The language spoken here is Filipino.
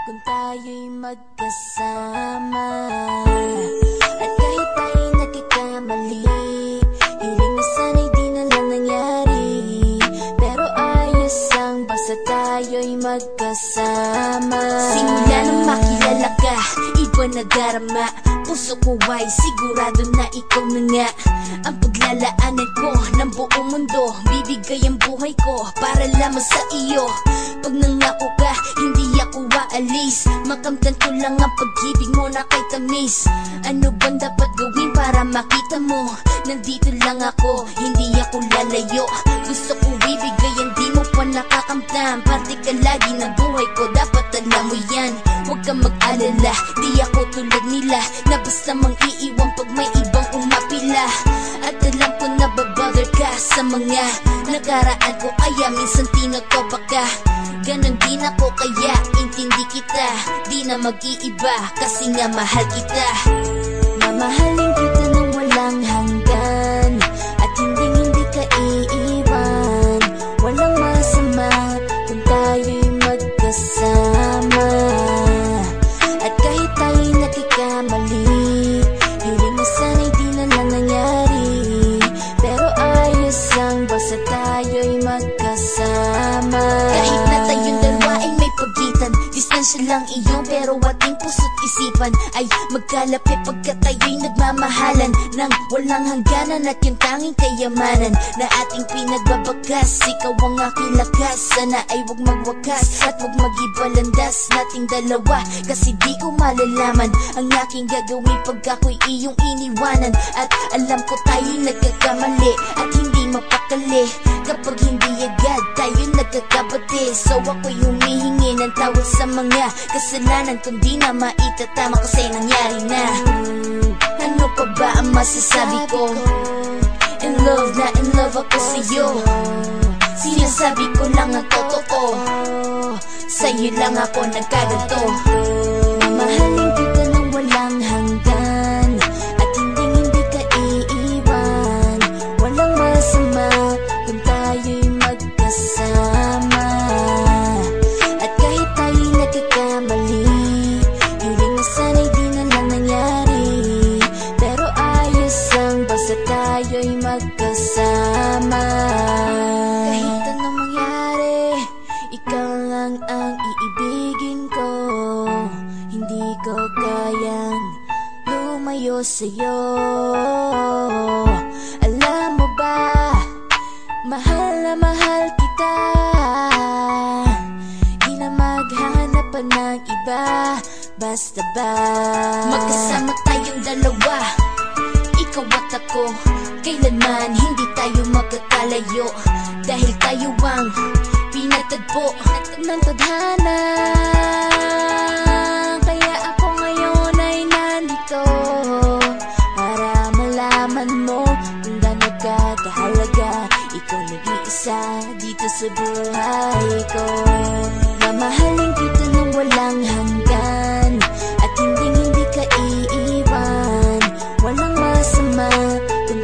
kung tayo'y magkasama. At kahit tayo'y nagkakamali, hiling na sana'y di na lang nangyari. Pero ayos ang basta tayo'y magkasama. Simula nang makilala ka, iba na darama. Puso ko ay sigurado na ikaw na nga ang paglalaanan ko ng buong mundo. Bibigay ang buhay ko para lamang sa iyo. Pag nangako ka, hindi ako aalis. Makamtan ko lang ang pag-ibig mo na kay tamis. Ano bang dapat gawin para makita mo? Nandito lang ako, hindi ako lalayo. Gusto ko ibigay ang di mo pa nakakamtan. Parte ka lagi ng buhay ko, dapat alam mo yan. Huwag kang mag-alala, di ako tulad nila na basta mang iiwan pag may ibang umapila. At alam ko na babother ka sa mga nakaraan ko, kaya minsan tinatapa ka. Ganon din ako kaya intindi kita, di na mag-iiba kasi nga mahal kita. Mamahalin kita nang walang hanggan, at hindi ka iiwan. Walang masama kung tayo'y magkasama. At kahit tayo'y nagkakamali, hiling na sana'y di na lang nangyari. Pero ayos ang basta tayo'y magkasama. Kahit na tayong dalawa ay may pagitan, distansya lang iyon pero ating puso't isipan ay magkalapit pagkat tayo'y nagmamahalan ng walang hangganan. At yung tanging kayamanan na ating pinagbabagas, ikaw ang aking lakas. Sana ay wag magwakas at wag mag-ibalandas nating dalawa, kasi di ko malalaman ang aking gagawin pag ako'y iyong iniwanan. At alam ko tayo'y nagkakamali at hindi mapakali kapag hindi agad tayo'y nagkakabati. So ako'y humihingi ng tawad sa mga kasalanan kung di na maitatama kasi nangyari na. Ano pa ba ang masasabi ko? In love na in love ako sa'yo. Sinasabi ko lang ang totoo, sa'yo lang ako nagkaganto. Mamahalin kita nang walang hanggan, at hindi ka iiwan. Walang masama kung tayo'y magkasama. At kahit tayo'y nagkakamali, hiling na sana'y di na lang nangyari. Pero ayos ang basta tayo'y magkasama. Kahit anong mangyari, ikaw lang ang iibigin ko. Hindi ko kayang lumayo sa'yo. Alam mo ba, mahal na mahal kita. Di na maghanap pa ng iba, basta ba magkasama tayong dalawa, ikaw at ako. Kailanman hindi tayo magkakalayo, dahil tayo ang pinatagpo ng tadhana. Kaya ako ngayon ay nandito para malaman mo kung gaano ka kahalaga. Ikaw nag-iisa dito sa buhay ko. Mamahalin kita nang walang hanggan, at hindi ka iiwan. Walang masama kung